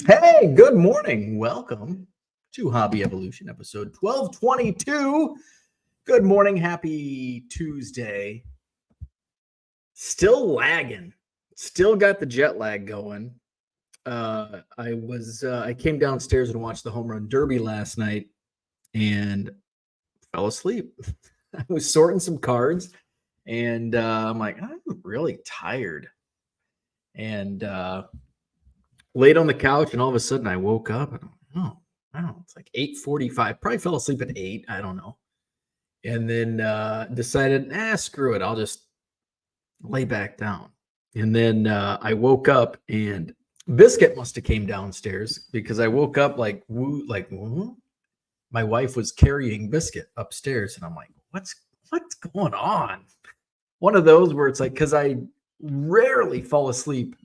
Hey, good morning. Welcome to Hobby Evolution, episode 1222. Good morning. Happy Tuesday. Still lagging. Still got the jet lag going. I came downstairs and watched the Home Run Derby last night and fell asleep. I was sorting some cards and I'm like, I'm really tired. And laid on the couch, and all of a sudden I woke up and it's like 8:45. Probably fell asleep at 8. I don't know. And then decided, screw it. I'll just lay back down. And then I woke up, and Biscuit must have came downstairs because I woke up like woo. My wife was carrying Biscuit upstairs, and I'm like, what's going on? One of those where it's like, because I rarely fall asleep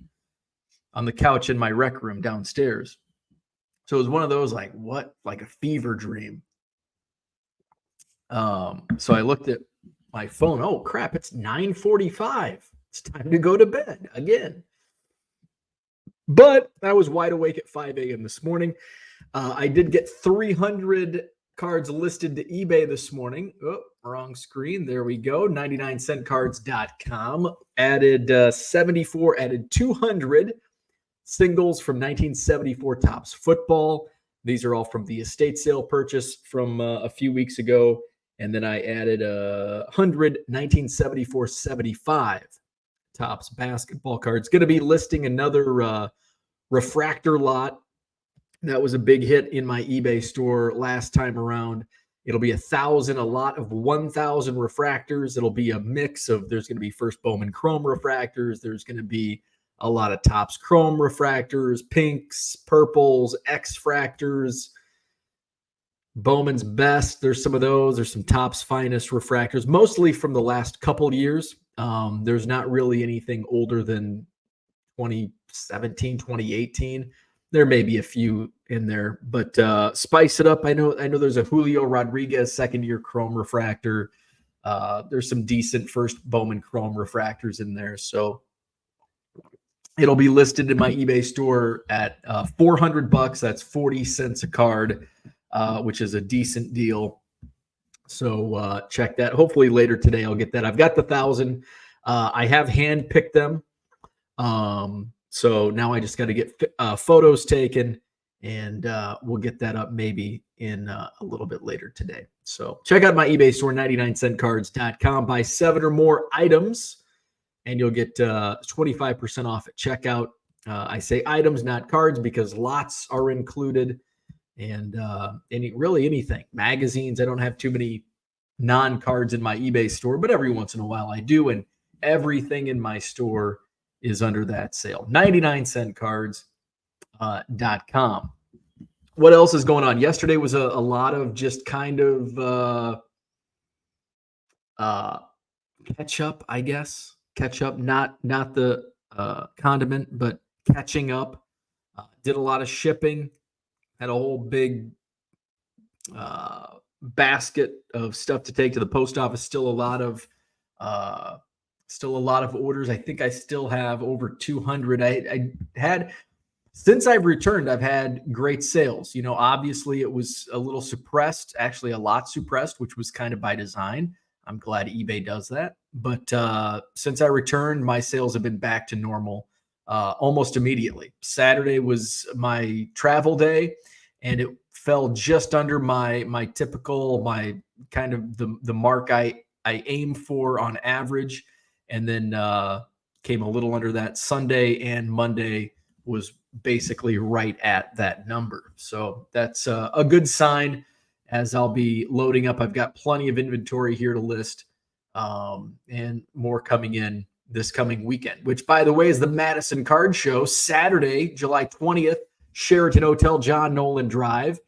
on the couch in my rec room downstairs. So it was one of those like a fever dream. So I looked at my phone. Oh crap, it's 9:45. It's time to go to bed again. But I was wide awake at 5 a.m. this morning. I did get 300 cards listed to eBay this morning. Oh, wrong screen. There we go. 99centcards.com. Added 74, added 200 singles from 1974 Topps Football. These are all from the estate sale purchase from a few weeks ago. And then I added 100 1974-75 Topps basketball cards. Going to be listing another refractor lot. That was a big hit in my eBay store last time around. It'll be 1,000, a lot of 1,000 refractors. It'll be a mix of, there's going to be First Bowman Chrome refractors. There's going to be a lot of Topps Chrome refractors, pinks, purples, X-fractors, Bowman's Best. There's some of those. There's some Topps Finest refractors, mostly from the last couple years. There's not really anything older than 2017, 2018. There may be a few in there, but spice it up. I know there's a Julio Rodriguez second-year Chrome refractor. There's some decent First Bowman Chrome refractors in there, so it'll be listed in my eBay store at $400. That's 40 cents a card, which is a decent deal. So check that. Hopefully later today I'll get that. I've got the 1,000. I have hand-picked them. So now I just got to get photos taken, and we'll get that up maybe in a little bit later today. So check out my eBay store, 99centcards.com. Buy 7 or more items, and you'll get 25% off at checkout. I say items, not cards, because lots are included, and anything. Magazines, I don't have too many non-cards in my eBay store, but every once in a while I do, and everything in my store is under that sale. 99centcards.com. What else is going on? Yesterday was a lot of just kind of catch up, I guess. Catch up, not the condiment, but catching up. Did a lot of shipping. Had a whole big basket of stuff to take to the post office. Still a lot of orders. I think I still have over 200. I had, since I've returned, I've had great sales. You know, obviously it was a little suppressed, actually a lot suppressed, which was kind of by design. I'm glad eBay does that. But since I returned, my sales have been back to normal almost immediately. Saturday was my travel day, and it fell just under my typical, my kind of the mark I aim for on average. And then came a little under that. Sunday and Monday was basically right at that number. So that's a good sign, as I'll be loading up. I've got plenty of inventory here to list, and more coming in this coming weekend, which, by the way, is the Madison Card Show, Saturday, July 20th, Sheraton Hotel, John Nolan Drive.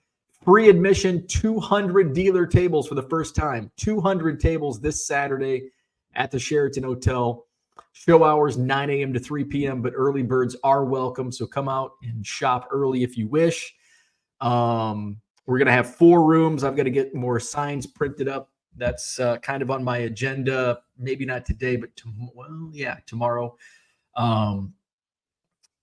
Free admission, 200 dealer tables for the first time. 200 tables this Saturday at the Sheraton Hotel. Show hours 9 a.m. to 3 p.m., but early birds are welcome, so come out and shop early if you wish. We're going to have 4 rooms. I've got to get more signs printed up. That's kind of on my agenda. Maybe not today, but tomorrow.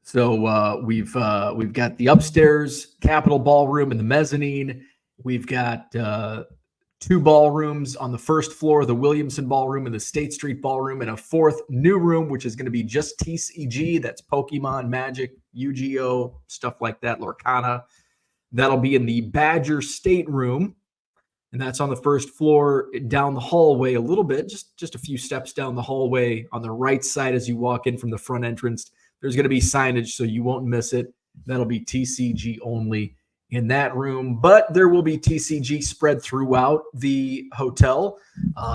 So we've got the upstairs Capitol Ballroom and the mezzanine. We've got 2 ballrooms on the first floor, the Williamson Ballroom and the State Street Ballroom, and a 4th new room, which is going to be just TCG. That's Pokemon, Magic, Yu-Gi-Oh, stuff like that, Lorcana. That'll be in the Badger Stateroom, and that's on the first floor down the hallway a little bit, just a few steps down the hallway on the right side as you walk in from the front entrance. There's going to be signage so you won't miss it. That'll be TCG only in that room, but there will be TCG spread throughout the hotel,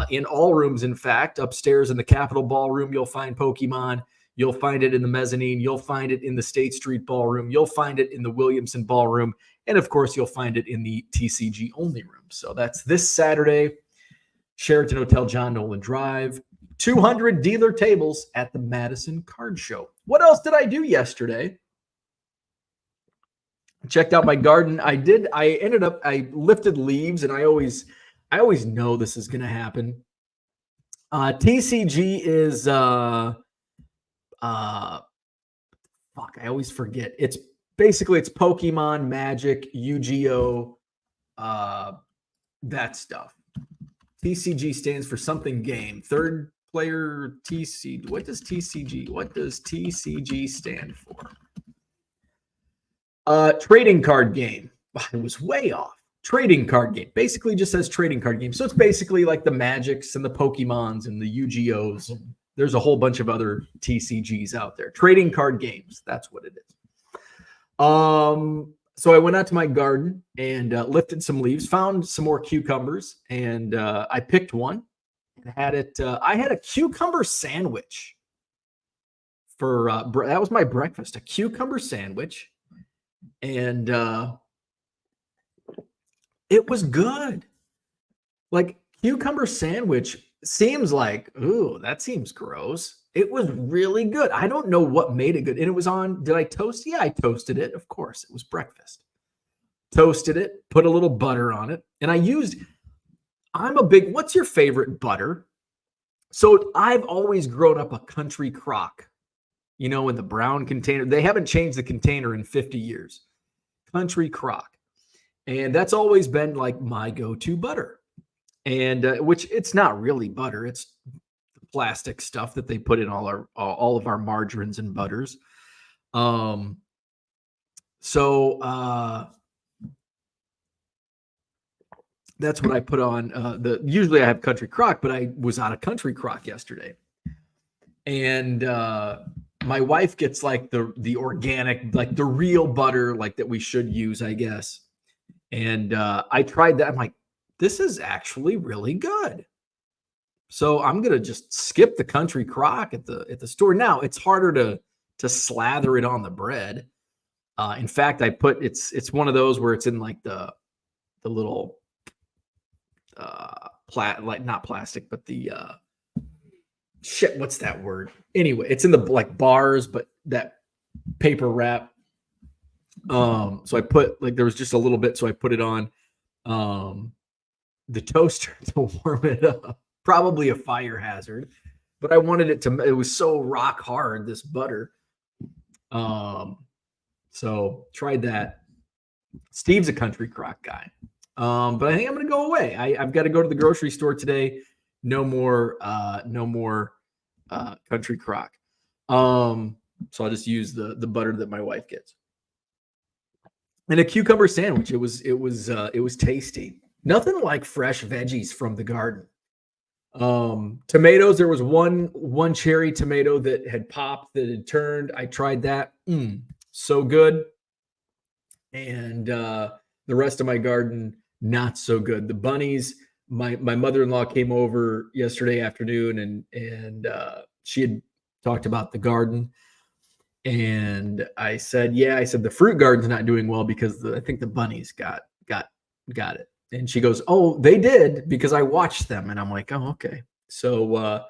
in all rooms. In fact, upstairs in the Capitol Ballroom, you'll find Pokemon. You'll find it in the mezzanine. You'll find it in the State Street Ballroom. You'll find it in the Williamson Ballroom. And of course, you'll find it in the TCG only room. So that's this Saturday, Sheraton Hotel, John Nolan Drive. 200 dealer tables at the Madison Card Show. What else did I do yesterday? Checked out my garden. I lifted leaves, and I always know this is going to happen. TCG is I always forget. It's Pokemon, Magic, Yu-Gi-Oh, that stuff. TCG stands for something game. Third player TCG. What does TCG stand for? Trading card game. I was way off. Trading card game. Basically just says trading card game. So it's basically like the Magics and the Pokemons and the Yu-Gi-Ohs. There's a whole bunch of other TCGs out there. Trading card games. That's what it is. So I went out to my garden and lifted some leaves, found some more cucumbers, and I picked one and had it. I had a cucumber sandwich for that was my breakfast, a cucumber sandwich, and it was good. Like, cucumber sandwich seems like, ooh, that seems gross. It was really good. I don't know what made it good. And it was on, did I toast? Yeah, I toasted it. Of course, it was breakfast. Toasted it, put a little butter on it. And what's your favorite butter? So I've always grown up a Country Crock, in the brown container. They haven't changed the container in 50 years. Country Crock. And that's always been like my go-to butter. And which it's not really butter. It's plastic stuff that they put in all of our margarines and butters. That's what I put on. Usually I have Country Crock, but I was out of Country Crock yesterday. And my wife gets like the organic, like the real butter, like that we should use, I guess. And I tried that. I'm like, this is actually really good. So I'm gonna just skip the Country Crock at the store. Now it's harder to slather it on the bread. In fact, it's one of those where it's in like the little not plastic, but the what's that word? Anyway, it's in the like bars, but that paper wrap. So I put there was just a little bit, so I put it on the toaster to warm it up. Probably a fire hazard, but I wanted it was so rock hard, this butter. So tried that. Steve's a Country Crock guy. But I think I'm going to go away. I've got to go to the grocery store today. No more Country Crock. So I'll just use the butter that my wife gets. And a cucumber sandwich. It was tasty. Nothing like fresh veggies from the garden. Tomatoes. There was one cherry tomato that had popped, that had turned. I tried that. So good. And the rest of my garden, not so good. The bunnies, my mother-in-law came over yesterday afternoon and she had talked about the garden. And I said, the fruit garden's not doing well because I think the bunnies got it. And she goes, oh, they did, because I watched them. And I'm like, oh, okay. So I'm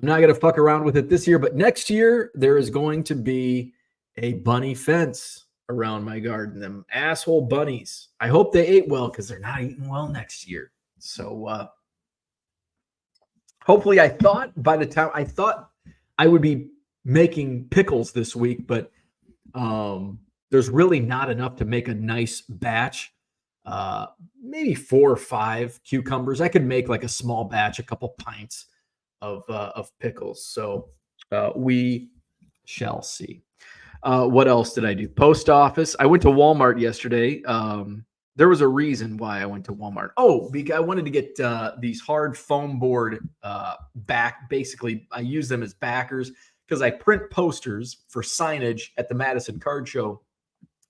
not going to fuck around with it this year, but next year there is going to be a bunny fence around my garden. Them asshole bunnies. I hope they ate well, because they're not eating well next year. So hopefully, I thought I would be making pickles this week, but There's really not enough to make a nice batch. Maybe 4 or 5 cucumbers. I could make like a small batch, a couple pints of pickles. So we shall see. What else did I do? Post office. I went to Walmart yesterday. There was a reason why I went to Walmart. Oh, because I wanted to get these hard foam board back. Basically, I use them as backers because I print posters for signage at the Madison Card Show.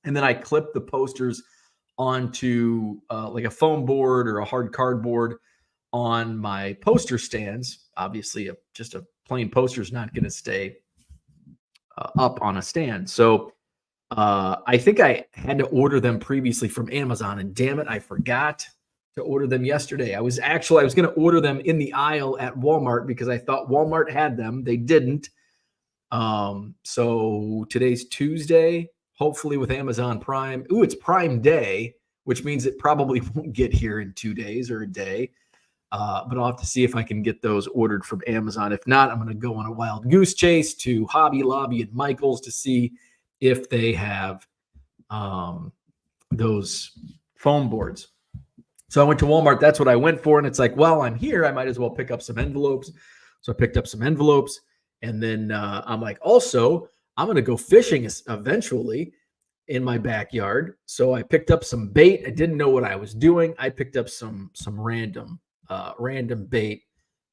And then I clip the posters onto like a foam board or a hard cardboard on my poster stands. Obviously, just a plain poster is not going to stay up on a stand. So I think I had to order them previously from Amazon, and damn it, I forgot to order them yesterday. I was going to order them in the aisle at Walmart because I thought Walmart had them. They didn't. So today's Tuesday, hopefully with Amazon Prime. Ooh, it's Prime Day, which means it probably won't get here in 2 days or a day. But I'll have to see if I can get those ordered from Amazon. If not, I'm going to go on a wild goose chase to Hobby Lobby and Michael's to see if they have those foam boards. So I went to Walmart. That's what I went for. And it's like, well, I'm here. I might as well pick up some envelopes. So I picked up some envelopes. And then I'm like, also, I'm going to go fishing eventually in my backyard. So I picked up some bait. I didn't know what I was doing. I picked up some random bait,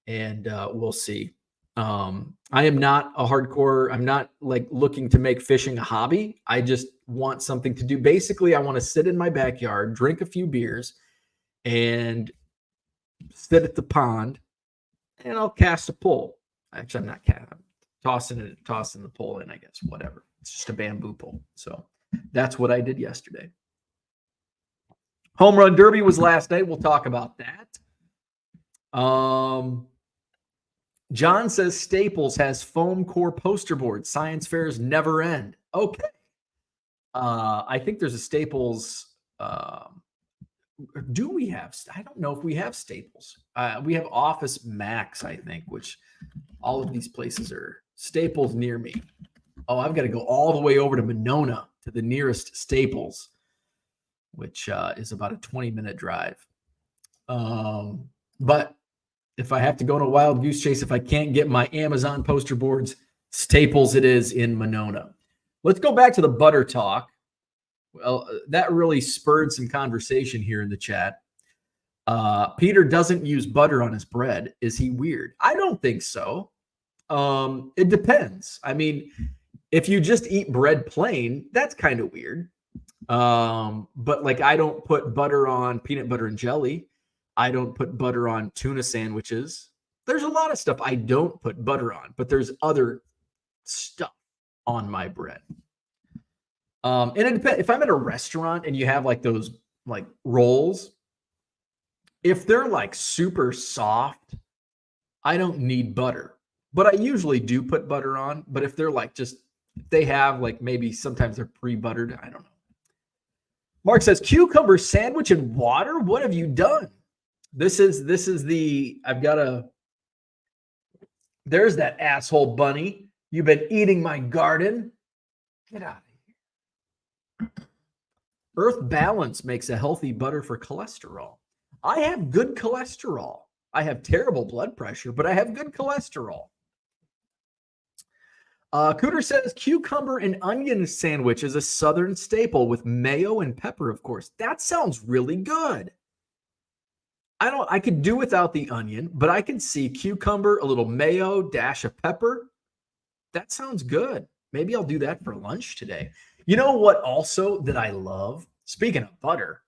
and we'll see. I am not a hardcore. I'm not like looking to make fishing a hobby. I just want something to do. Basically, I want to sit in my backyard, drink a few beers, and sit at the pond, and I'll cast a pole. Actually, I'm not casting. Tossing the pole in, I guess. Whatever. It's just a bamboo pole. So that's what I did yesterday. Home Run Derby was last night. We'll talk about that. John says Staples has foam core poster board. Science fairs never end. Okay. I think there's a Staples. Do we have? I don't know if we have Staples. We have Office Max, I think, which all of these places are Staples near me. Oh, I've got to go all the way over to Monona to the nearest Staples, which is about a 20-minute drive. But if I have to go on a wild goose chase, if I can't get my Amazon poster boards, Staples it is in Monona. Let's go back to the butter talk. Well, that really spurred some conversation here in the chat. Peter doesn't use butter on his bread. Is he weird? I don't think so. It depends. I mean, if you just eat bread plain, that's kind of weird. But like, I don't put butter on peanut butter and jelly. I don't put butter on tuna sandwiches. There's a lot of stuff I don't put butter on, but there's other stuff on my bread. And it depends. If I'm at a restaurant and you have like those like rolls, if they're like super soft, I don't need butter. But I usually do put butter on. But if they're like if they have like maybe sometimes they're pre-buttered, I don't know. Mark says cucumber sandwich and water. What have you done? This is there's that asshole bunny. You've been eating my garden. Get out of here. Earth Balance makes a healthy butter for cholesterol. I have good cholesterol. I have terrible blood pressure, but I have good cholesterol. Cooter says cucumber and onion sandwich is a Southern staple with mayo and pepper, of course. That sounds really good. I could do without the onion, but I can see cucumber, a little mayo, dash of pepper. That sounds good. Maybe I'll do that for lunch today. You know what also that I love? Speaking of butter.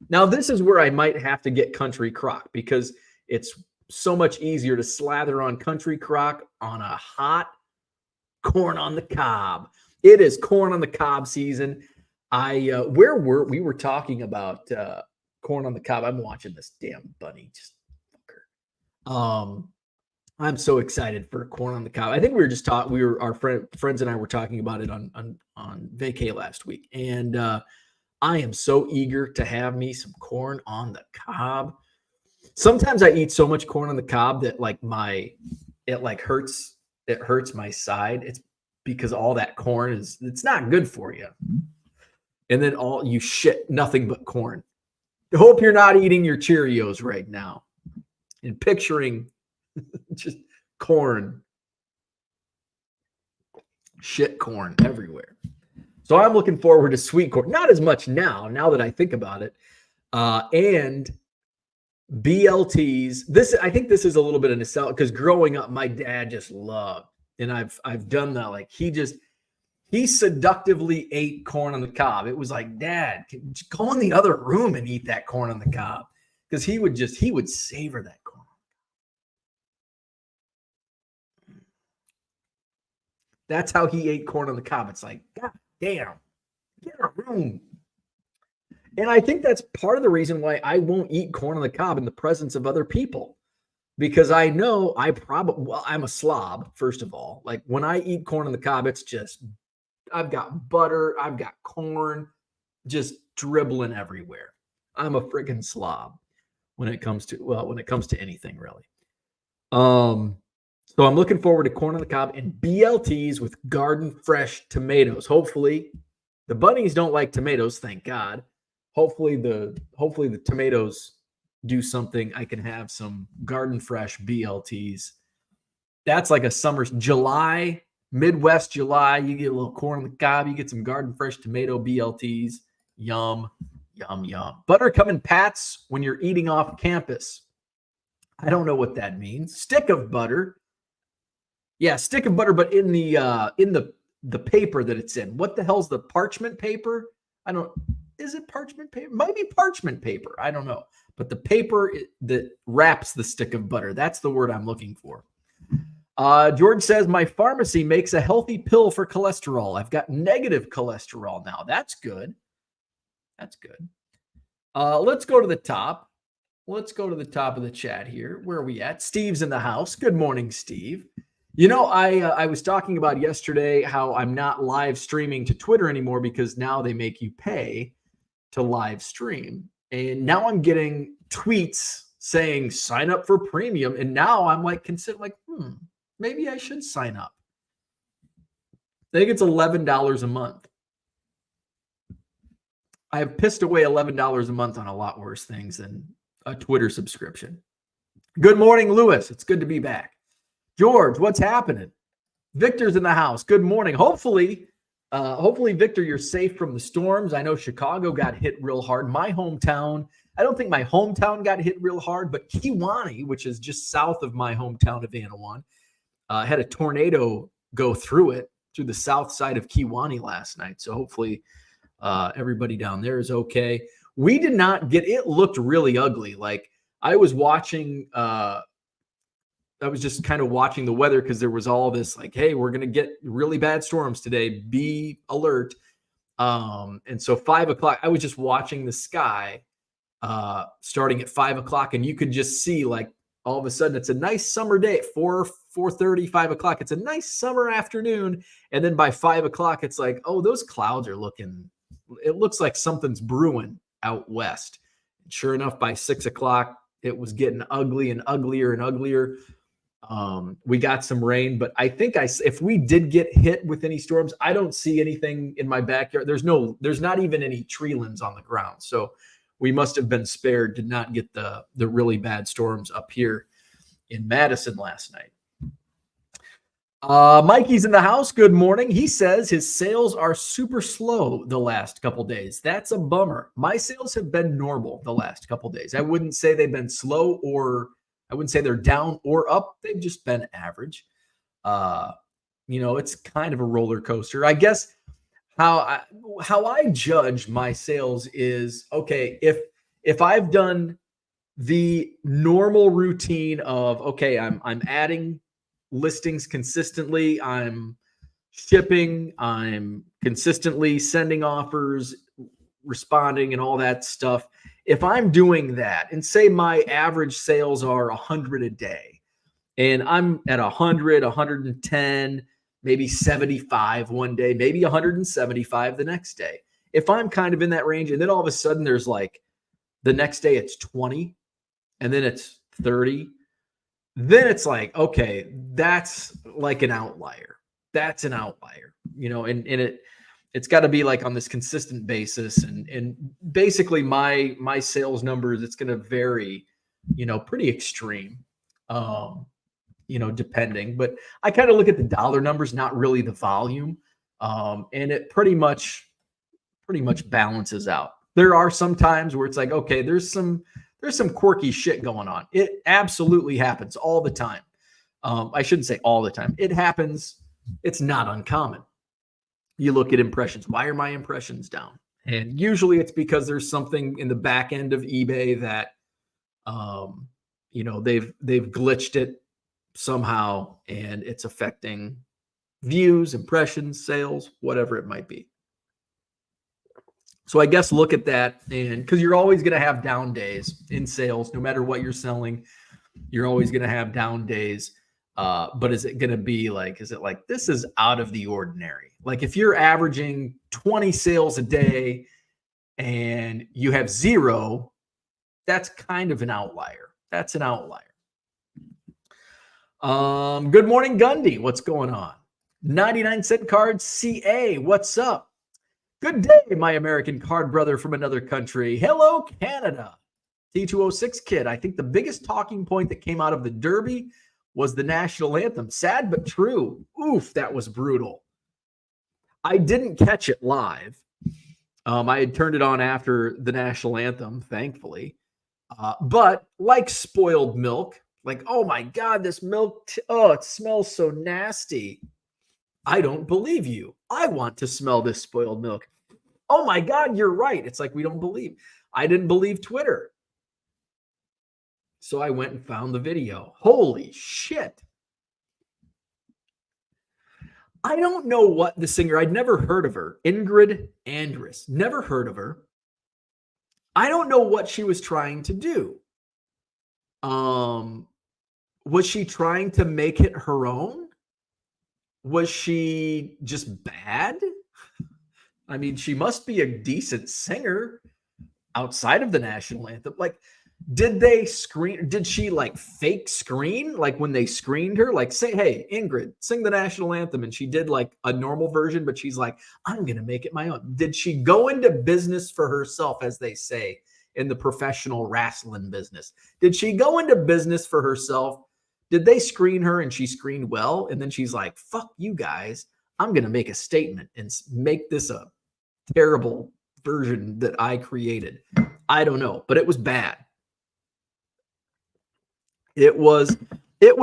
Now, this is where I might have to get Country Crock because it's so much easier to slather on Country Crock on a hot corn on the cob. It is corn on the cob season. We were talking about corn on the cob. I'm watching this damn bunny. Just fucker. I'm so excited for corn on the cob. I think we were just our friends and I were talking about it on vacay last week. And I am so eager to have me some corn on the cob. Sometimes I eat so much corn on the cob that it hurts my side. because all that corn it's not good for you. And then you shit nothing but corn. I hope you're not eating your Cheerios right now and picturing just corn, shit corn everywhere. So I'm looking forward to sweet corn. Not as much now that I think about it. And BLTs. I think this is a little bit of nostalgia because growing up, my dad just loved, and I've done that. Like he seductively ate corn on the cob. It was like, Dad, go in the other room and eat that corn on the cob, because he would savor that corn. That's how he ate corn on the cob. It's like, God damn, get a room. And I think that's part of the reason why I won't eat corn on the cob in the presence of other people, because I know I'm a slob, first of all. Like when I eat corn on the cob, it's just, I've got butter, I've got corn just dribbling everywhere. I'm a freaking slob when it comes to anything really. So I'm looking forward to corn on the cob and BLTs with garden fresh tomatoes. Hopefully the bunnies don't like tomatoes, thank God. Hopefully the tomatoes do something. I can have some garden fresh BLTs. That's like a summer, July, Midwest July. You get a little corn on the cob. You get some garden fresh tomato BLTs. Yum, yum, yum. Buttercup and Pats when you're eating off campus. I don't know what that means. Stick of butter. Yeah, stick of butter, but in the paper that it's in. What the hell's the parchment paper? Is it parchment paper? Might be parchment paper. I don't know. But the paper that wraps the stick of butter, that's the word I'm looking for. George says, my pharmacy makes a healthy pill for cholesterol. I've got negative cholesterol now. That's good. That's good. Let's go to the top. Let's go to the top of the chat here. Where are we at? Steve's in the house. Good morning, Steve. You know, I was talking about yesterday how I'm not live streaming to Twitter anymore because now they make you pay to live stream. And now I'm getting tweets saying sign up for premium. And now I'm like, maybe I should sign up. I think it's $11 a month. I have pissed away $11 a month on a lot worse things than a Twitter subscription. Good morning, Lewis. It's good to be back. George, what's happening? Victor's in the house. Good morning. Hopefully, Victor, you're safe from the storms. I know Chicago got hit real hard. My hometown, I don't think my hometown got hit real hard, but Kewanee, which is just south of my hometown of Anawan, had a tornado go through the south side of Kewanee last night. So hopefully everybody down there is okay. We did not it looked really ugly. Like I was watching, I was just kind of watching the weather because there was all this like, hey, we're going to get really bad storms today. Be alert. And so 5 o'clock, I was just watching the sky starting at 5 o'clock, and you could just see like all of a sudden it's a nice summer day at 4:30, 5 o'clock. It's a nice summer afternoon. And then by 5 o'clock, it's like, oh, those clouds are it looks like something's brewing out west. And sure enough, by 6 o'clock, it was getting ugly and uglier and uglier. We got some rain, but I think if we did get hit with any storms, I don't see anything in my backyard. There's not even any tree limbs on the ground. So we must have been spared to not get the really bad storms up here in Madison last night. Mikey's in the house. Good morning. He says his sales are super slow the last couple days. That's a bummer. My sales have been normal the last couple days. I wouldn't say they've been slow, or I wouldn't say they're down or up. They've just been average. It's kind of a roller coaster. I guess how I judge my sales is, okay, if I've done the normal routine of, okay, I'm adding listings consistently, I'm shipping, I'm consistently sending offers, responding, and all that stuff. If I'm doing that, and say my average sales are 100 a day, and I'm at 100, 110, maybe 75 one day, maybe 175 the next day. If I'm kind of in that range, and then all of a sudden there's like the next day it's 20, and then it's 30, then it's like, okay, that's like an outlier. that's an outlier, and it's got to be like on this consistent basis. And basically my sales numbers, it's going to vary, pretty extreme, depending, but I kind of look at the dollar numbers, not really the volume. And it pretty much balances out. There are some times where it's like, okay, there's some quirky shit going on. It absolutely happens all the time. I shouldn't say all the time. It happens. It's not uncommon. You look at impressions. Why are my impressions down? And usually it's because there's something in the back end of eBay that, they've glitched it somehow, and it's affecting views, impressions, sales, whatever it might be. So I guess look at that, and because you're always going to have down days in sales, no matter what you're selling, you're always going to have down days. But is it going to be like, is it like, this is out of the ordinary? Like if you're averaging 20 sales a day and you have 0, that's kind of an outlier. That's an outlier. Good morning, Gundy. What's going on? 99-cent cards CA. What's up? Good day, my American card brother from another country. Hello, Canada. T206 kid. I think the biggest talking point that came out of the Derby was the national anthem. Sad but true. Oof, that was brutal. I didn't catch it live. I had turned it on after the national anthem, thankfully. But like spoiled milk, like, oh my God, this milk, it smells so nasty. I don't believe you. I want to smell this spoiled milk. Oh my God, you're right. It's like we don't believe. I didn't believe Twitter. So I went and found the video. Holy shit. I don't know what the singer, I'd never heard of her. Ingrid Andress. Never heard of her. I don't know what she was trying to do. Was she trying to make it her own? Was she just bad? I mean, she must be a decent singer outside of the national anthem. Like, did they screen? Did she like fake screen? Like when they screened her, like say, hey, Ingrid, sing the national anthem. And she did like a normal version, but she's like, I'm going to make it my own. Did she go into business for herself, as they say in the professional wrestling business? Did she go into business for herself? Did they screen her and she screened well? And then she's like, fuck you guys. I'm going to make a statement and make this a terrible version that I created. I don't know, but it was bad. It was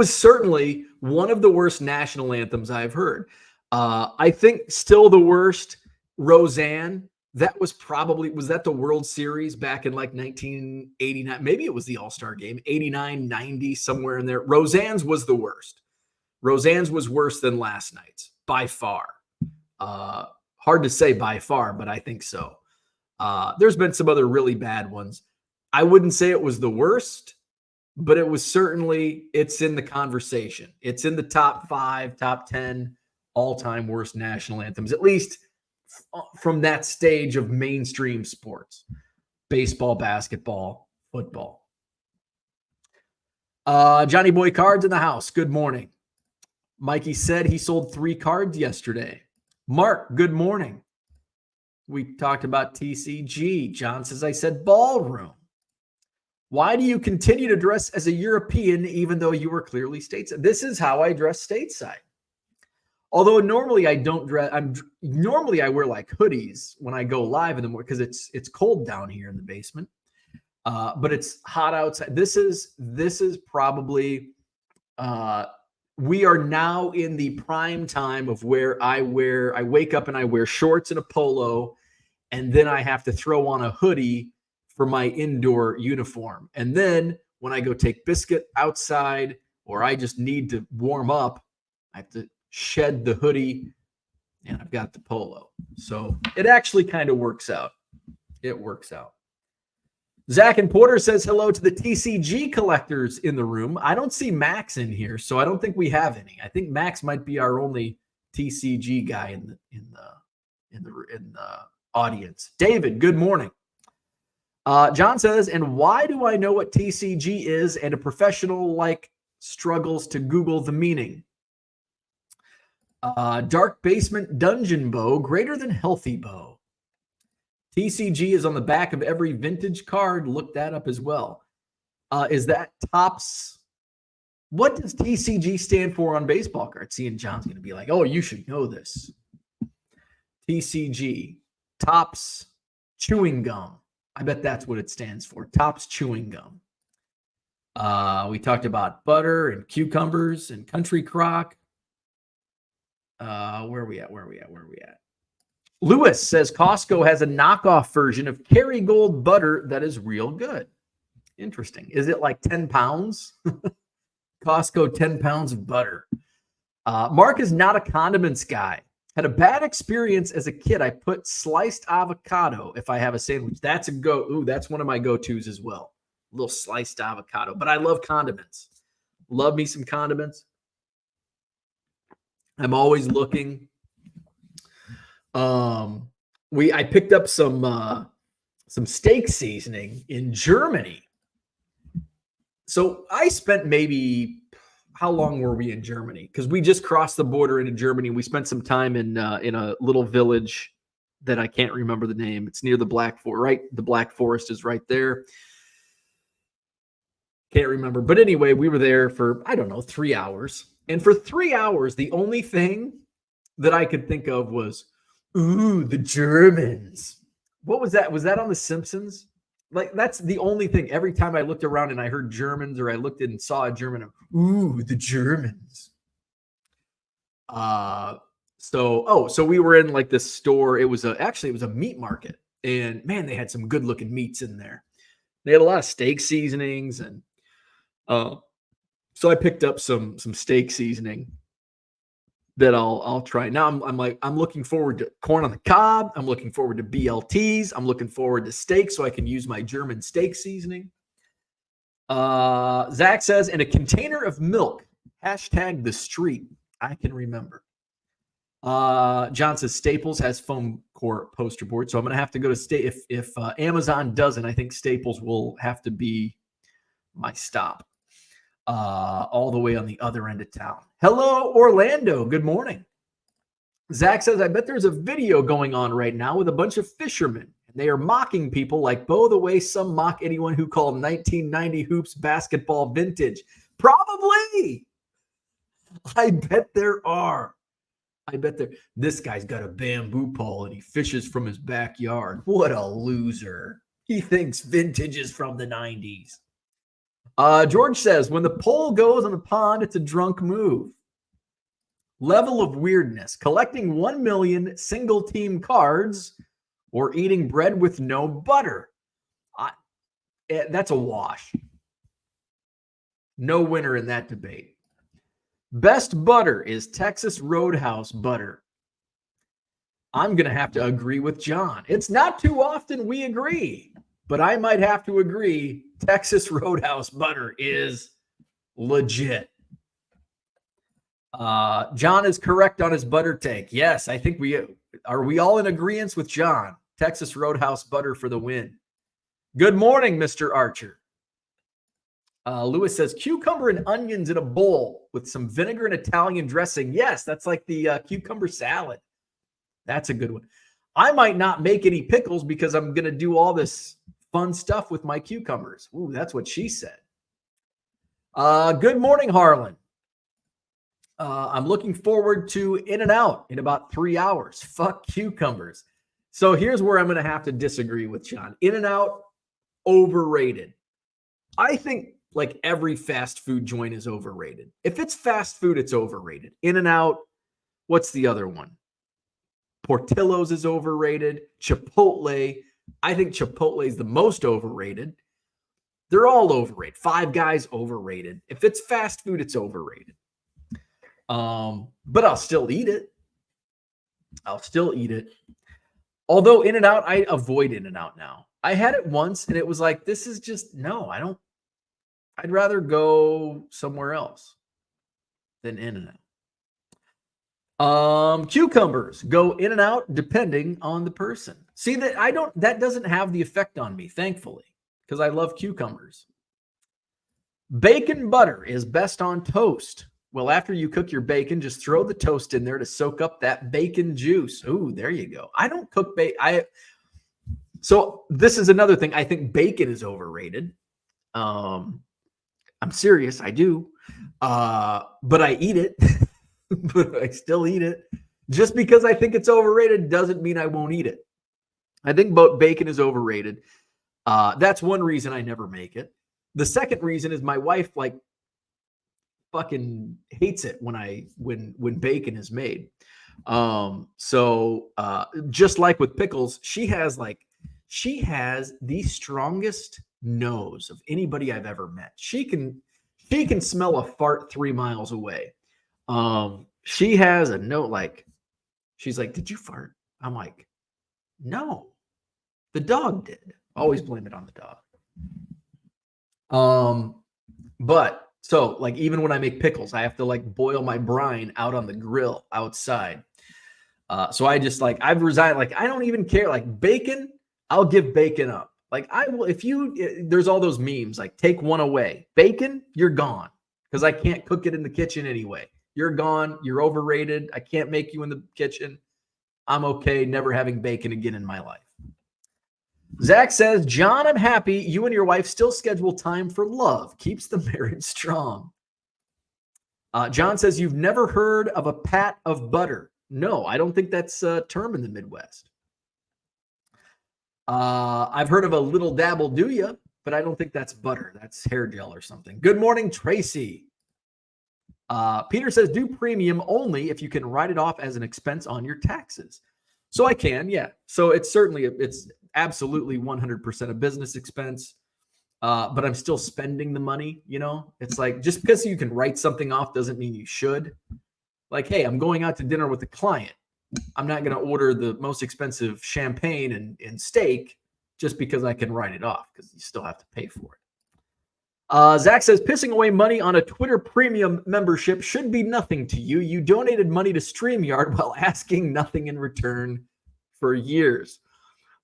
certainly one of the worst national anthems I've heard. I think still the worst, Roseanne. That was that the World Series back in like 1989? Maybe it was the All-Star game, 89, 90, somewhere in there. Roseanne's was the worst. Roseanne's was worse than last night's by far. Hard to say by far, but I think so. There's been some other really bad ones. I wouldn't say it was the worst, but it was certainly, it's in the conversation. It's in the top 5, top 10 all-time worst national anthems, at least from that stage of mainstream sports: baseball, basketball, football. Johnny Boy Cards in the house. Good morning. Mikey said he sold 3 cards yesterday. Mark, good morning. We talked about TCG. John says, I said ballroom. Why do you continue to dress as a European even though you were clearly stateside? This is how I dress stateside. Although normally I don't dress. Normally I wear like hoodies when I go live in the morning because it's cold down here in the basement. But it's hot outside. This is probably we are now in the prime time of where I wake up and I wear shorts and a polo, and then I have to throw on a hoodie for my indoor uniform. And then when I go take biscuit outside, or I just need to warm up, I have to shed the hoodie and I've got the polo. So it actually kind of works out. It works out. Zach and Porter says hello to the TCG collectors in the room. I don't see Max in here, so I don't think we have any. I think Max might be our only TCG guy in the audience. David, good morning. John says, and why do I know what TCG is and a professional like struggles to Google the meaning? Dark Basement Dungeon Bow, greater than Healthy Bow. TCG is on the back of every vintage card. Look that up as well. Is that Topps? What does TCG stand for on baseball cards? Seeing John's going to be like, oh, you should know this. TCG, Topps Chewing Gum. I bet that's what it stands for. Topps Chewing Gum. We talked about butter and cucumbers and Country Crock. Where are we at? Lewis says Costco has a knockoff version of Kerrygold butter that is real good. Interesting. Is it like 10 pounds? Costco 10 pounds of butter. Mark is not a condiments guy. Had a bad experience as a kid. I put sliced avocado if I have a sandwich. That's one of my go-tos as well. A little sliced avocado. But I love condiments. Love me some condiments. I'm always looking. I picked up some steak seasoning in Germany. So I spent maybe, how long were we in Germany? Because we just crossed the border into Germany. We spent some time in a little village that I can't remember the name. It's near the Black Forest, right? The Black Forest is right there. Can't remember. But anyway, we were there for, 3 hours. And for 3 hours, the only thing that I could think of was, ooh, the Germans. What was that? Was that on The Simpsons? Like, that's the only thing. Every time I looked around and I heard Germans, or I looked and saw a German, ooh, the Germans. So we were in like this store. It was a meat market, and man, they had some good looking meats in there. They had a lot of steak seasonings, and so I picked up some steak seasoning that I'll try. Now I'm looking forward to corn on the cob. I'm looking forward to BLTs. I'm looking forward to steak so I can use my German steak seasoning. Zach says, in a container of milk, #the street. I can remember. John says Staples has foam core poster board, so I'm going to have to go to if Amazon doesn't, I think Staples will have to be my stop. All the way on the other end of town. Hello, Orlando. Good morning. Zach says, I bet there's a video going on right now with a bunch of fishermen. And they are mocking people like Bo the way some mock anyone who called 1990 hoops basketball vintage. Probably. I bet there are. This guy's got a bamboo pole and he fishes from his backyard. What a loser. He thinks vintage is from the 90s. George says, when the pole goes on the pond, it's a drunk move. Level of weirdness. Collecting 1 million single team cards or eating bread with no butter. That's a wash. No winner in that debate. Best butter is Texas Roadhouse butter. I'm going to have to agree with John. It's not too often we agree, but I might have to agree Texas Roadhouse butter is legit. John is correct on his butter take. Yes, I think we all in agreement with John. Texas Roadhouse butter for the win. Good morning, Mr. Archer. Lewis says cucumber and onions in a bowl with some vinegar and Italian dressing. Yes, that's like the cucumber salad. That's a good one. I might not make any pickles because I'm going to do all this fun stuff with my cucumbers. Ooh, that's what she said. Good morning, Harlan. I'm looking forward to In-N-Out in about 3 hours. Fuck cucumbers. So here's where I'm going to have to disagree with John. In-N-Out, overrated. I think like every fast food joint is overrated. If it's fast food, it's overrated. In-N-Out, what's the other one? Portillo's is overrated. Chipotle, I think Chipotle is the most overrated. They're all overrated. Five Guys, overrated. If it's fast food, it's overrated. But I'll still eat it. Although In-N-Out, I avoid In-N-Out now. I had it once and it was like, this is just, no, I don't. I'd rather go somewhere else than In-N-Out. Cucumbers go in and out depending on the person. See that doesn't have the effect on me, thankfully, because I love cucumbers. Bacon butter is best on toast. Well, after you cook your bacon, just throw the toast in there to soak up that bacon juice. Ooh, there you go. I don't cook bacon. So this is another thing. I think bacon is overrated. I'm serious. I do. But I eat it. But I still eat it. Just because I think it's overrated doesn't mean I won't eat it. I think bacon is overrated. That's one reason I never make it. The second reason is my wife fucking hates it when bacon is made. So just like with pickles, she has the strongest nose of anybody I've ever met. She can smell a fart 3 miles away. She has a note she's like, "Did you fart?" I'm like, "No, the dog did." Always blame it on the dog. But so even when I make pickles, I have to boil my brine out on the grill outside. So I just I've resigned. I don't even care. Bacon, I'll give bacon up. I will, there's all those memes, take one away. Bacon, you're gone. Because I can't cook it in the kitchen anyway. You're gone. You're overrated. I can't make you in the kitchen. I'm okay never having bacon again in my life. Zach says, John, I'm happy you and your wife still schedule time for love. Keeps the marriage strong. John says, you've never heard of a pat of butter. No, I don't think that's a term in the Midwest. I've heard of a little dabble do ya, but I don't think that's butter. That's hair gel or something. Good morning, Tracy. Peter says, do premium only if you can write it off as an expense on your taxes. So I can, yeah. So it's absolutely 100% a business expense, but I'm still spending the money, It's just because you can write something off doesn't mean you should. Hey, I'm going out to dinner with a client. I'm not going to order the most expensive champagne and steak just because I can write it off, because you still have to pay for it. Zach says, pissing away money on a Twitter premium membership should be nothing to you. You donated money to StreamYard while asking nothing in return for years.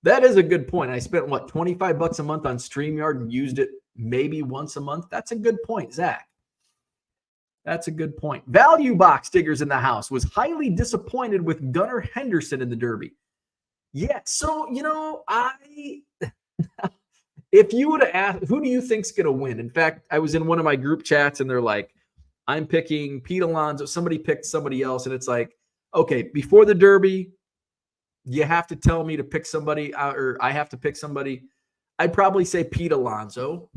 That is a good point. I spent, $25 a month on StreamYard and used it maybe once a month. That's a good point, Zach. That's a good point. Value Box Diggers in the house was highly disappointed with Gunnar Henderson in the Derby. Yeah, so, if you would have asked, who do you think's going to win? In fact, I was in one of my group chats and they're like, I'm picking Pete Alonso. Somebody picked somebody else. And it's okay, before the Derby, you have to tell me to pick somebody, or I have to pick somebody. I'd probably say Pete Alonso.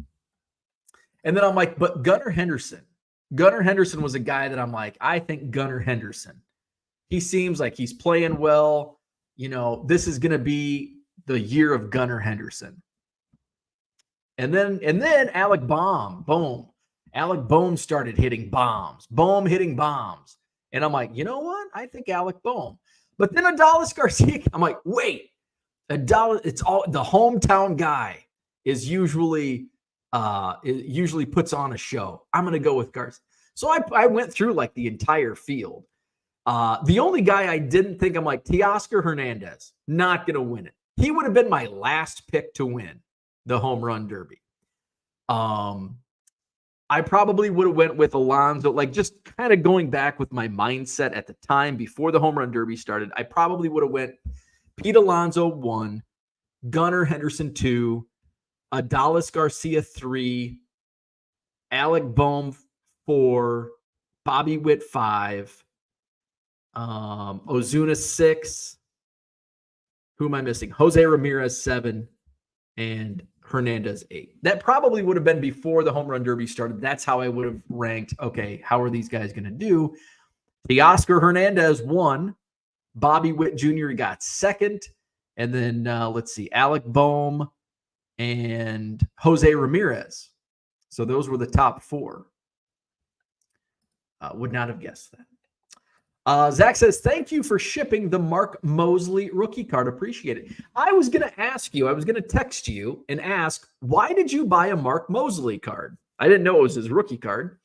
And then I'm but Gunnar Henderson. Gunnar Henderson was a guy that I'm I think Gunnar Henderson. He seems like he's playing well. This is going to be the year of Gunnar Henderson. And then Alec Bohm, boom. Alec Bohm started hitting bombs. Bohm hitting bombs. And I'm you know what? I think Alec Bohm. But then Adolis Garcia, I'm wait. Adolis, it's all the hometown guy is usually puts on a show. I'm going to go with Garcia. So I went through the entire field. The only guy I didn't think, Teoscar Hernandez, not going to win it. He would have been my last pick to win the home run derby. I probably would have went with Alonso, just kind of going back with my mindset at the time before the home run derby started. I probably would have went Pete Alonso 1, Gunnar Henderson 2, Adolis Garcia 3, Alec Bohm 4, Bobby Witt 5, Ozuna 6. Who am I missing? Jose Ramirez 7, and Hernandez 8. That probably would have been before the home run derby started. That's how I would have ranked. Okay, how are these guys going to do? Teoscar Hernandez 1. Bobby Witt Jr. got 2nd. And then let's see, Alec Bohm and Jose Ramirez. So those were the top 4. Would not have guessed that. Zach says, thank you for shipping the Mark Mosley rookie card. Appreciate it. I was going to text you and ask, why did you buy a Mark Mosley card? I didn't know it was his rookie card.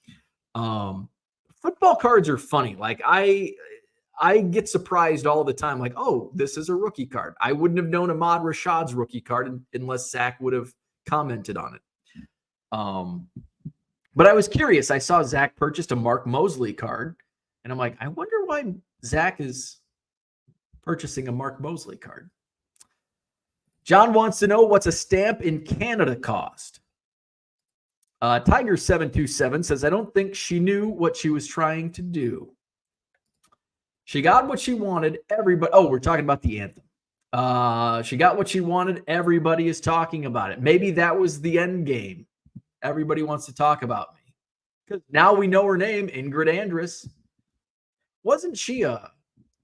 Football cards are funny. I get surprised all the time. Oh, this is a rookie card. I wouldn't have known Ahmad Rashad's rookie card unless Zach would have commented on it. But I was curious. I saw Zach purchased a Mark Mosley card, and I'm like, I wonder why Zach is purchasing a Mark Mosley card. John wants to know what's a stamp in Canada cost. Tiger727 says, I don't think she knew what she was trying to do. She got what she wanted. Everybody. Oh, we're talking about the anthem. She got what she wanted. Everybody is talking about it. Maybe that was the end game. Everybody wants to talk about me. Because now we know her name, Ingrid Andress. Wasn't she a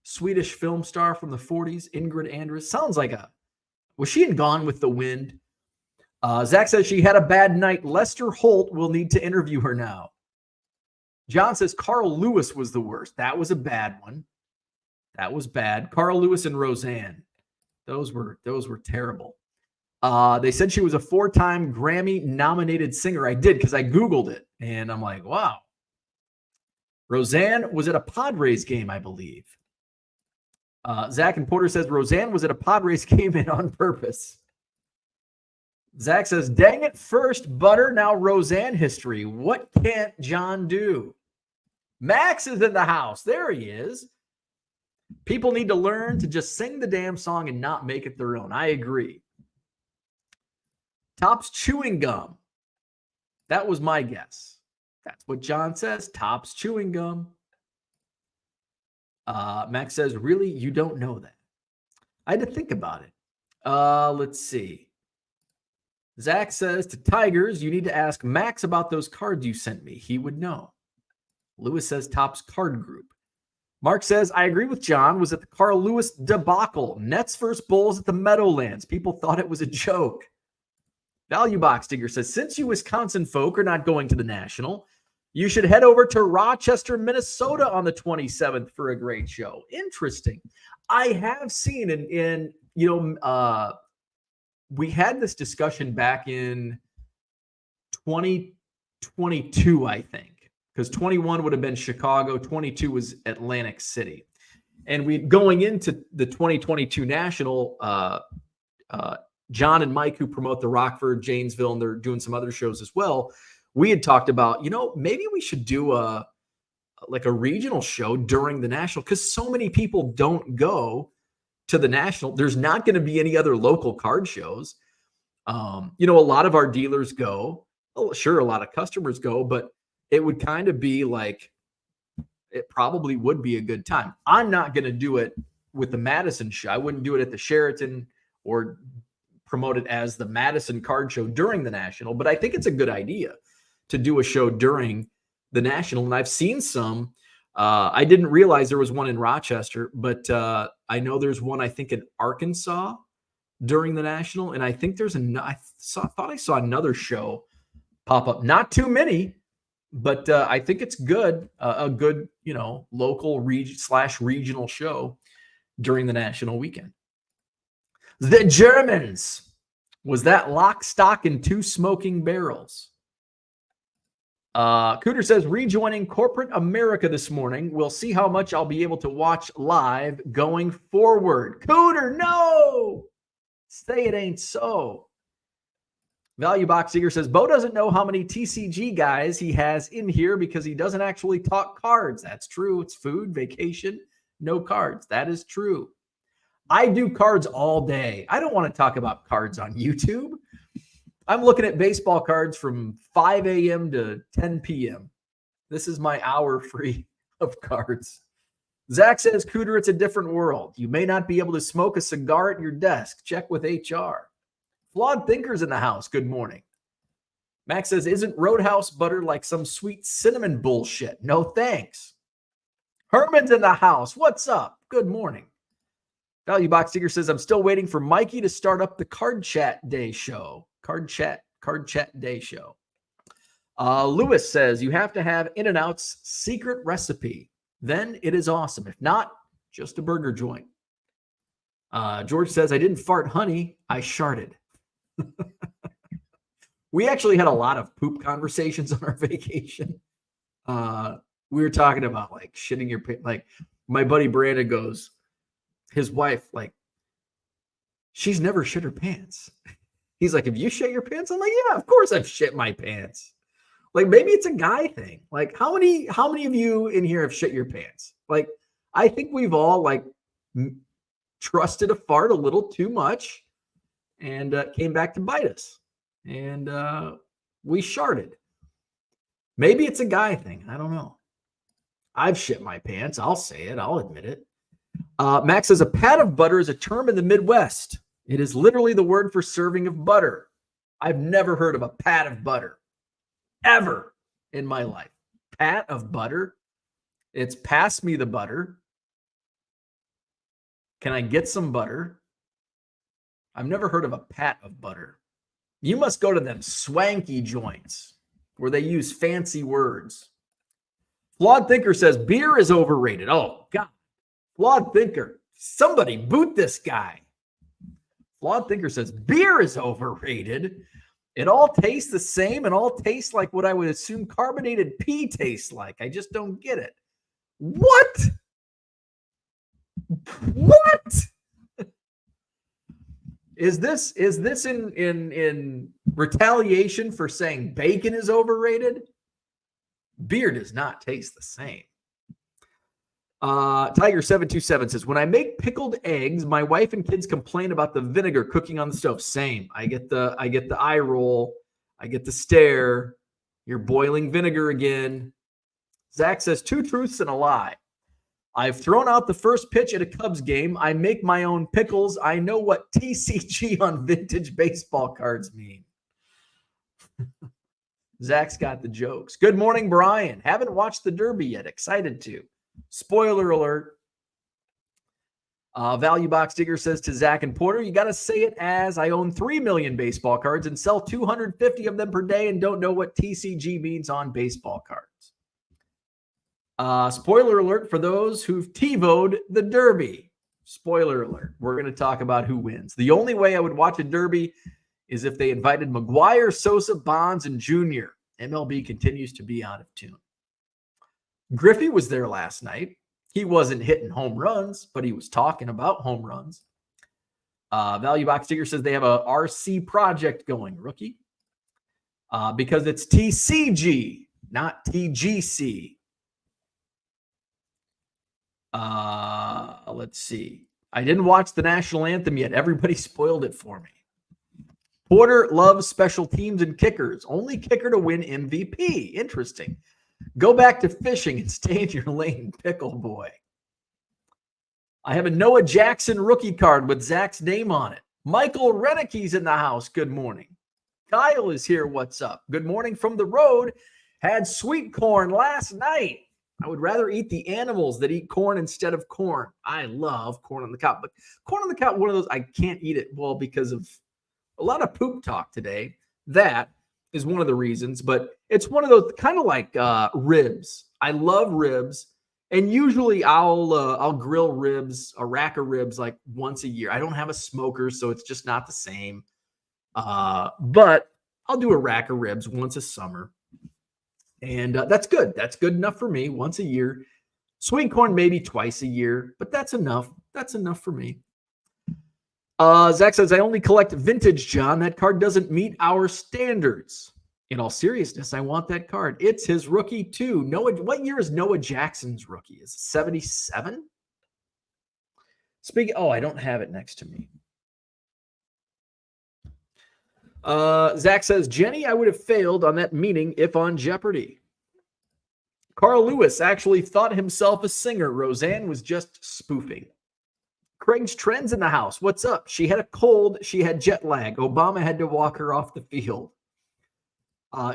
Swedish film star from the 40s? Ingrid Andress. Sounds like was she in Gone with the Wind? Zach says she had a bad night. Lester Holt will need to interview her now. John says Carl Lewis was the worst. That was a bad one. That was bad. Carl Lewis and Roseanne. Those were terrible. They said she was a 4-time Grammy-nominated singer. I did because I Googled it, and I'm like, wow. Roseanne was at a Padres game, I believe. Zach and Porter says Roseanne was at a Padres game and on purpose. Zach says, dang it, first Butter, now Roseanne history. What can't John do? Max is in the house. There he is. People need to learn to just sing the damn song and not make it their own. I agree. Topps chewing gum. That was my guess. That's what John says. Topps chewing gum. Max says, really? You don't know that? I had to think about it. Let's see. Zach says to Tigers, you need to ask Max about those cards you sent me. He would know. Lewis says Topps card group. Mark says, I agree with John. Was at the Carl Lewis debacle. Nets versus Bulls at the Meadowlands. People thought it was a joke. Value Box Digger says, since you Wisconsin folk are not going to the National, you should head over to Rochester, Minnesota on the 27th for a great show. Interesting. I have seen we had this discussion back in 2022, I think, because 21 would have been Chicago, 22 was Atlantic City. And going into the 2022 National, John and Mike, who promote the Rockford, Janesville, and they're doing some other shows as well, we had talked about, maybe we should do a regional show during the National, because so many people don't go to the National. There's not going to be any other local card shows. A lot of our dealers go. Oh, sure, a lot of customers go, but it would kind of be like, it probably would be a good time. I'm not going to do it with the Madison show. I wouldn't do it at the Sheraton or promote it as the Madison card show during the National, but I think it's a good idea to do a show during the National. And I've seen some. I didn't realize there was one in Rochester, but I know there's one, I think, in Arkansas during the National. And I think I thought I saw another show pop up. Not too many, but I think it's good. A good, local regional show during the National weekend. The Germans. Was that lock, stock, and 2 smoking barrels? Cooter says, rejoining corporate America this morning. We'll see how much I'll be able to watch live going forward. Cooter, no! Say it ain't so. Value Box Eager says, Bo doesn't know how many TCG guys he has in here because he doesn't actually talk cards. That's true. It's food, vacation, no cards. That is true. I do cards all day. I don't want to talk about cards on YouTube. I'm looking at baseball cards from 5 a.m. to 10 p.m. This is my hour free of cards. Zach says, Cooter, it's a different world. You may not be able to smoke a cigar at your desk. Check with HR. Flawed Thinkers in the house. Good morning. Max says, isn't Roadhouse butter like some sweet cinnamon bullshit? No thanks. Herman's in the house. What's up? Good morning. Value Box Digger says, I'm still waiting for Mikey to start up the Card Chat Day show. Card Chat Day show. Lewis says, you have to have In-N-Out's secret recipe. Then it is awesome. If not, just a burger joint. George says, I didn't fart honey. I sharted. We actually had a lot of poop conversations on our vacation. We were talking about like shitting your pants. Like my buddy Brandon goes, his wife, like, she's never shit her pants. He's like, have you shit your pants? I'm like, yeah, of course I've shit my pants. Like maybe it's a guy thing. Like how many of you in here have shit your pants? Like I think we've all like trusted a fart a little too much and came back to bite us. And we sharted. Maybe it's a guy thing. I don't know. I've shit my pants. I'll say it. I'll admit it. Max says a pat of butter is a term in the Midwest. It is literally the word for serving of butter. I've never heard of a pat of butter ever in my life. Pat of butter. It's pass me the butter. Can I get some butter? I've never heard of a pat of butter. You must go to them swanky joints where they use fancy words. Flawed Thinker says beer is overrated. Oh, God. Flawed Thinker. Somebody boot this guy. Flawed Thinker says beer is overrated. It all tastes the same and all tastes like what I would assume carbonated pee tastes like. I just don't get it. What? What? Is this in retaliation for saying bacon is overrated? Beer does not taste the same. Tiger727 says, when I make pickled eggs, my wife and kids complain about the vinegar cooking on the stove. Same. I get the eye roll. I get the stare. You're boiling vinegar again. Zach says, 2 truths and a lie. I've thrown out the first pitch at a Cubs game. I make my own pickles. I know what TCG on vintage baseball cards mean. Zach's got the jokes. Good morning, Brian. Haven't watched the Derby yet. Excited to. Spoiler alert. Value Box Digger says to Zach and Porter, you got to say it as I own 3 million baseball cards and sell 250 of them per day and don't know what TCG means on baseball cards. Spoiler alert for those who've TiVo'd the Derby. Spoiler alert. We're going to talk about who wins. The only way I would watch a Derby is if they invited McGuire, Sosa, Bonds, and Jr. MLB continues to be out of tune. Griffey was there last night. He wasn't hitting home runs, but he was talking about home runs. Value Box Digger says they have a RC project going, rookie. Because it's TCG, not TGC. Let's see. I didn't watch the national anthem yet. Everybody spoiled it for me. Porter loves special teams and kickers. Only kicker to win MVP. Interesting. Go back to fishing and stay in your lane, pickle boy. I have a Noah Jackson rookie card with Zach's name on it. Michael Renicke's in the house. Good morning. Kyle is here. What's up? Good morning from the road. Had sweet corn last night. I would rather eat the animals that eat corn instead of corn. I love corn on the cob, but corn on the cob, one of those, I can't eat it well because of a lot of poop talk today. That is one of the reasons, but it's one of those kind of like ribs. I love ribs, and usually I'll grill ribs, a rack of ribs, like once a year. I don't have a smoker, so it's just not the same. But I'll do a rack of ribs once a summer. And that's good. That's good enough for me once a year. Sweet corn maybe twice a year, but that's enough. That's enough for me. Zach says, I only collect vintage, John. That card doesn't meet our standards. In all seriousness, I want that card. It's his rookie too. What year is Noah Jackson's rookie? Is it 77? I don't have it next to me. Zach says, Jenny, I would have failed on that meeting if on Jeopardy. Carl Lewis actually thought himself a singer. Roseanne was just spoofing. Craig's Trends in the house. What's up? She had a cold. She had jet lag. Obama had to walk her off the field.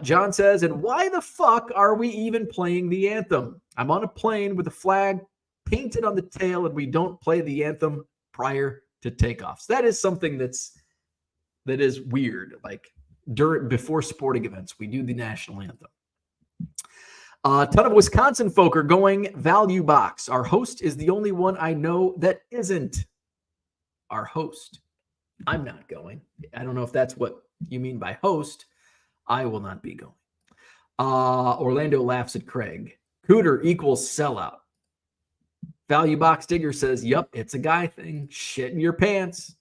John says, and why the fuck are we even playing the anthem? I'm on a plane with a flag painted on the tail, and we don't play the anthem prior to takeoffs. That is something that is weird. Like before sporting events, we do the national anthem. A ton of Wisconsin folk are going value box. Our host is the only one I know that isn't our host. I'm not going. I don't know if that's what you mean by host. I will not be going. Orlando laughs at Craig. Cooter equals sellout. Value Box Digger says, yep, it's a guy thing. Shit in your pants.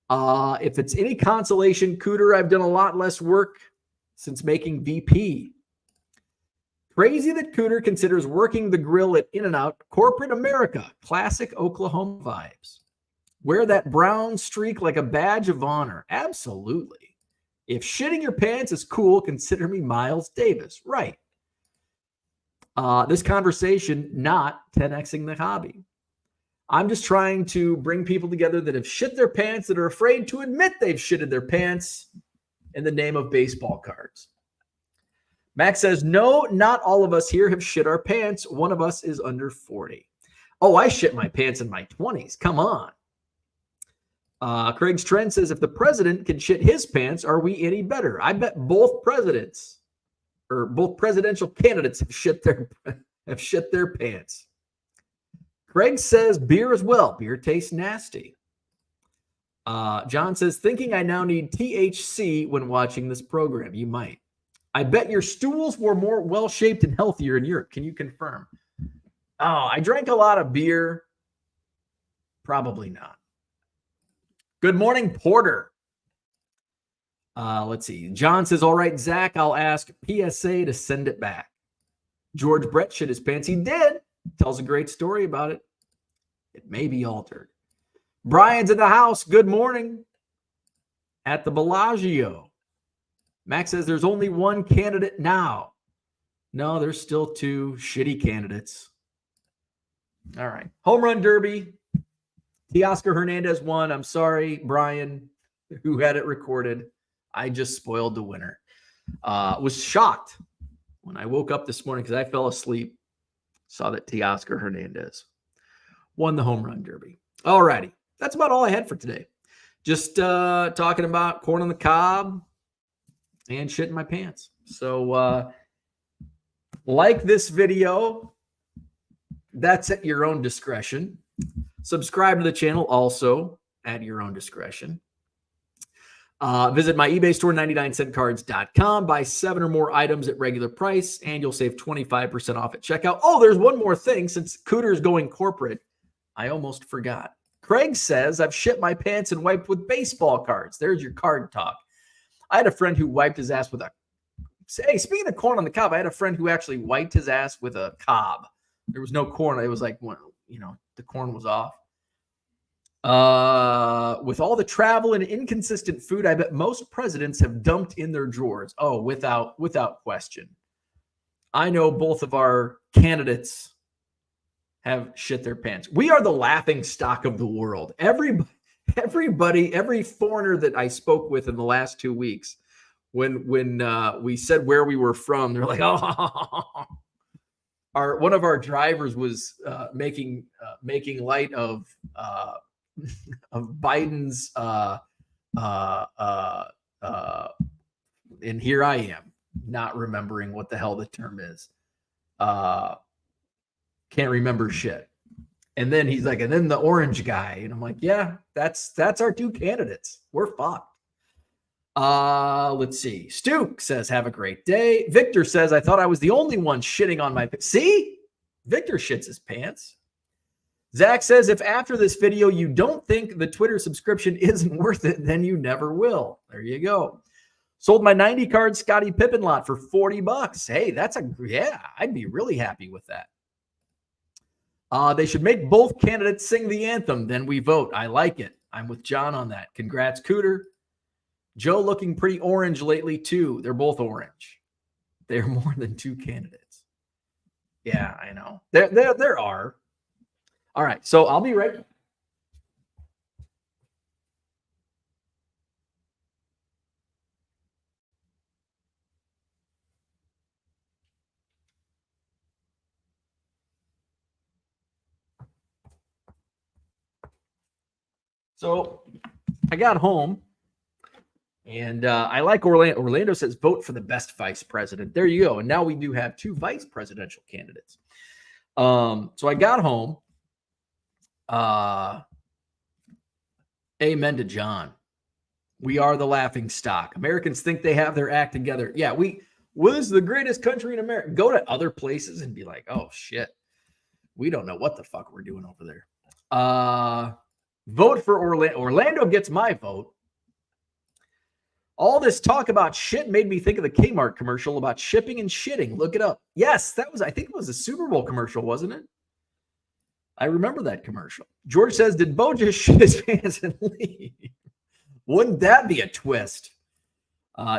If it's any consolation, Cooter, I've done a lot less work since making VP Crazy that Cooter considers working the grill at In-N-Out corporate America. Classic Oklahoma vibes. Wear that brown streak like a badge of honor. Absolutely. If shitting your pants is cool, consider me Miles Davis. Right. This conversation, not 10xing the hobby. I'm just trying to bring people together that have shit their pants, that are afraid to admit they've shitted their pants in the name of baseball cards. Max says, no, not all of us here have shit our pants. One of us is under 40. Oh, I shit my pants in my 20s. Come on. Craig's Trend says, if the president can shit his pants, are we any better? I bet both presidents or both presidential candidates have shit their pants. Craig says beer as well. Beer tastes nasty. John says, thinking I now need THC when watching this program. You might. I bet your stools were more well-shaped and healthier in Europe. Can you confirm? Oh, I drank a lot of beer. Probably not. Good morning, Porter. Let's see. John says, all right, Zach, I'll ask PSA to send it back. George Brett shit his pants. He did. Tells a great story about it. It may be altered. Brian's in the house. Good morning. At the Bellagio. Max says there's only one candidate now. No, there's still two shitty candidates. All right. Home run derby. Teoscar Hernandez won. I'm sorry, Brian, who had it recorded. I just spoiled the winner. Was shocked when I woke up this morning because I fell asleep. Saw that Teoscar Hernandez won the home run derby. All righty. That's about all I had for today. Just talking about corn on the cob and shit in my pants. So like this video. That's at your own discretion. Subscribe to the channel also at your own discretion. Visit my eBay store, 99centcards.com. Buy 7 or more items at regular price, and you'll save 25% off at checkout. Oh, there's one more thing. Since Cooter's going corporate, I almost forgot. Craig says, I've shit my pants and wiped with baseball cards. There's your card talk. I had a friend who wiped his ass with a... Hey, speaking of corn on the cob, I had a friend who actually wiped his ass with a cob. There was no corn. It was like, the corn was off. With all the travel and inconsistent food, I bet most presidents have dumped in their drawers. Oh, without question. I know both of our candidates have shit their pants. We are the laughing stock of the world. Everybody, every foreigner that I spoke with in the last 2 weeks, when we said where we were from, they're like, oh. One of our drivers was making light of Biden's and here I am not remembering what the hell the term is. Can't remember shit. And then he's like, and then the orange guy, and I'm like, yeah, that's our two candidates. We're fucked. Let's see. Stu says, have a great day. Victor says, I thought I was the only one shitting on my pants. See? Victor shits his pants. Zach says, if after this video you don't think the Twitter subscription isn't worth it, then you never will. There you go. Sold my 90 card Scottie Pippen lot for $40. Hey, I'd be really happy with that. They should make both candidates sing the anthem. Then we vote. I like it. I'm with John on that. Congrats, Cooter. Joe looking pretty orange lately, too. They're both orange. They're more than two candidates. Yeah, I know. There are. All right, so I'll be right back. So I got home, and I like Orlando. Orlando says, vote for the best vice president. There you go. And now we do have two vice presidential candidates. So I got home. Amen to John. We are the laughing stock. Americans think they have their act together. Yeah, this is the greatest country in America. Go to other places and be like, oh, shit. We don't know what the fuck we're doing over there. Vote for Orlando. Orlando gets my vote. All this talk about shit made me think of the Kmart commercial about shipping and shitting. Look it up. Yes, I think it was a Super Bowl commercial, wasn't it? I remember that commercial. George says, did Bo just shit his pants and leave? Wouldn't that be a twist?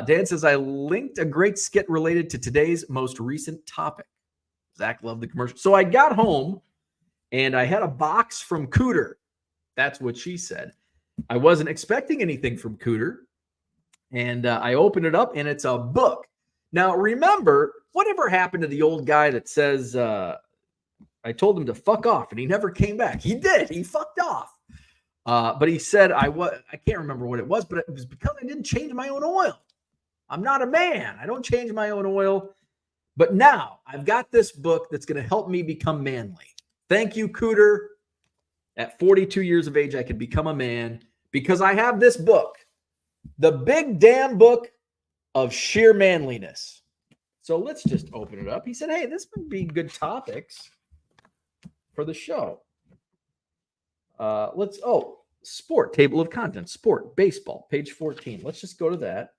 Dan says, I linked a great skit related to today's most recent topic. Zach loved the commercial. So I got home and I had a box from Cooter. That's what she said. I wasn't expecting anything from Cooter. And I opened it up and it's a book. Now, remember, whatever happened to the old guy that says, I told him to fuck off and he never came back. He did. He fucked off. But he said, I can't remember what it was, but it was because I didn't change my own oil. I'm not a man. I don't change my own oil. But now I've got this book that's going to help me become manly. Thank you, Cooter. At 42 years of age, I could become a man because I have this book, the big damn book of sheer manliness. So let's just open it up. He said, hey, this would be good topics for the show. Sport, table of contents, sport, baseball, page 14. Let's just go to that.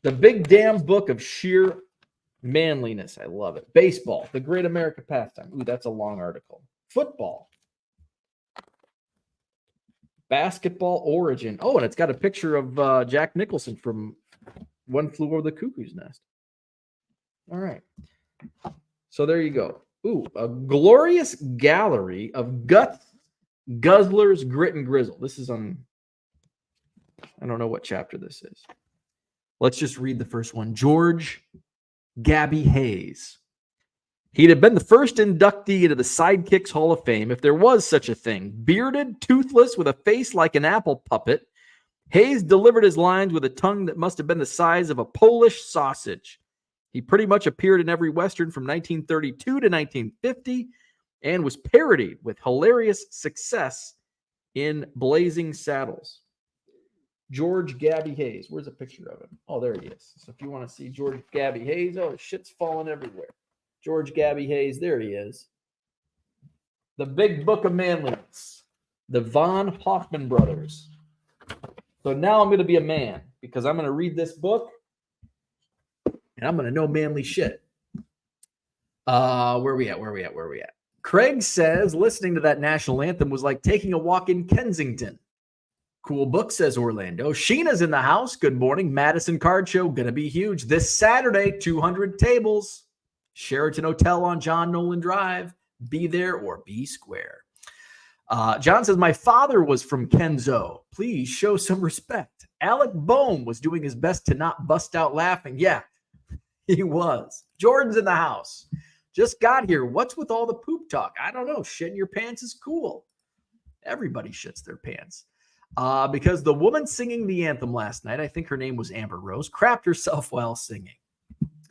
The big damn book of sheer manliness. I love it. Baseball, the great America pastime. Ooh, that's a long article. Football. Basketball origin. Oh, and it's got a picture of Jack Nicholson from One Flew Over the Cuckoo's Nest. All right. So there you go. Ooh, a glorious gallery of guts, guzzlers, grit, and grizzle. This is on, I don't know what chapter this is. Let's just read the first one. George Gabby Hayes. He'd have been the first inductee into the Sidekicks Hall of Fame if there was such a thing. Bearded, toothless, with a face like an apple puppet, Hayes delivered his lines with a tongue that must have been the size of a Polish sausage. He pretty much appeared in every Western from 1932 to 1950 and was parodied with hilarious success in Blazing Saddles. George Gabby Hayes. Where's a picture of him? Oh, there he is. So if you want to see George Gabby Hayes, oh, shit's falling everywhere. George Gabby Hayes, there he is. The Big Book of Manliness. The Von Hoffman brothers. So now I'm going to be a man because I'm going to read this book and I'm going to know manly shit. Where we at? Craig says listening to that national anthem was like taking a walk in Kensington. Cool book, says Orlando. Sheena's in the house. Good morning. Madison Card Show. Going to be huge. This Saturday, 200 tables. Sheraton Hotel on John Nolan Drive. Be there or be square. John says, my father was from Kenzo. Please show some respect. Alec Boehm was doing his best to not bust out laughing. Yeah, he was. Jordan's in the house. Just got here. What's with all the poop talk? I don't know. Shitting your pants is cool. Everybody shits their pants. Because the woman singing the anthem last night, I think her name was Amber Rose, crapped herself while singing.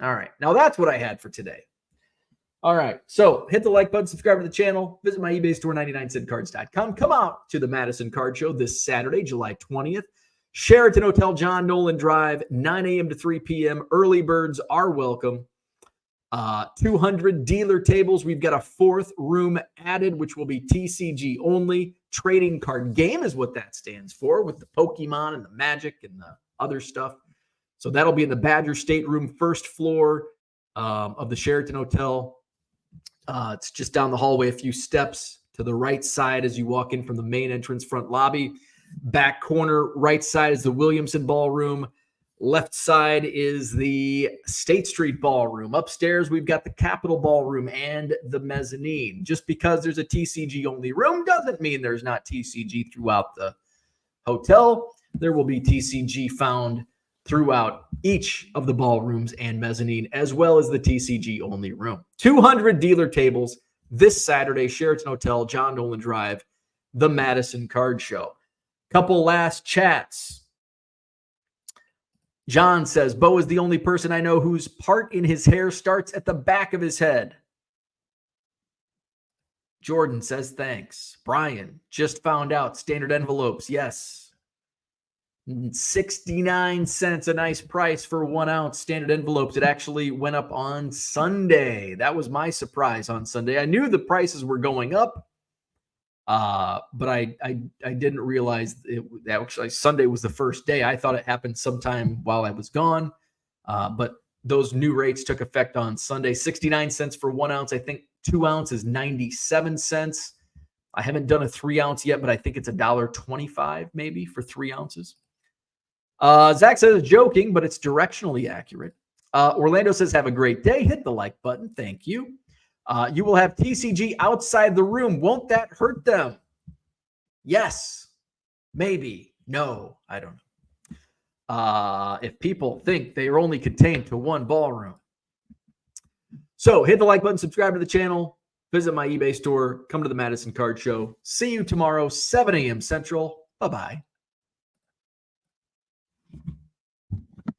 All right. Now that's what I had for today. All right. So hit the like button, subscribe to the channel, visit my eBay store, 99centcards.com. Come out to the Madison Card Show this Saturday, July 20th. Sheraton Hotel, John Nolan Drive, 9 a.m. to 3 p.m. Early birds are welcome. 200 dealer tables. We've got a fourth room added, which will be TCG only. Trading card game is what that stands for, with the Pokemon and the Magic and the other stuff. So that'll be in the Badger Stateroom, first floor of the Sheraton Hotel. It's just down the hallway, a few steps to the right side as you walk in from the main entrance front lobby. Back corner, right side is the Williamson Ballroom. Left side is the State Street Ballroom. Upstairs, we've got the Capitol Ballroom and the mezzanine. Just because there's a TCG-only room doesn't mean there's not TCG throughout the hotel. There will be TCG found throughout each of the ballrooms and mezzanine, as well as the TCG-only room. 200 dealer tables this Saturday, Sheraton Hotel, John Nolan Drive, the Madison Card Show. Couple last chats. John says, Bo is the only person I know whose part in his hair starts at the back of his head. Jordan says, thanks. Brian, just found out standard envelopes. Yes. 69 cents, a nice price for 1 ounce standard envelopes. It actually went up on Sunday. That was my surprise on Sunday. I knew the prices were going up. But I didn't realize that actually Sunday was the first day. I thought it happened sometime while I was gone. But those new rates took effect on Sunday. 69 cents for 1 ounce. I think 2 ounce is 97 cents. I haven't done a 3 ounce yet, but I think it's $1.25 maybe for 3 ounces. Zach says joking, but it's directionally accurate. Orlando says, have a great day. Hit the like button. Thank you. You will have TCG outside the room. Won't that hurt them? Yes. Maybe. No. I don't know. If people think they are only contained to one ballroom. So hit the like button, subscribe to the channel, visit my eBay store, come to the Madison Card Show. See you tomorrow, 7 a.m. Central. Bye-bye.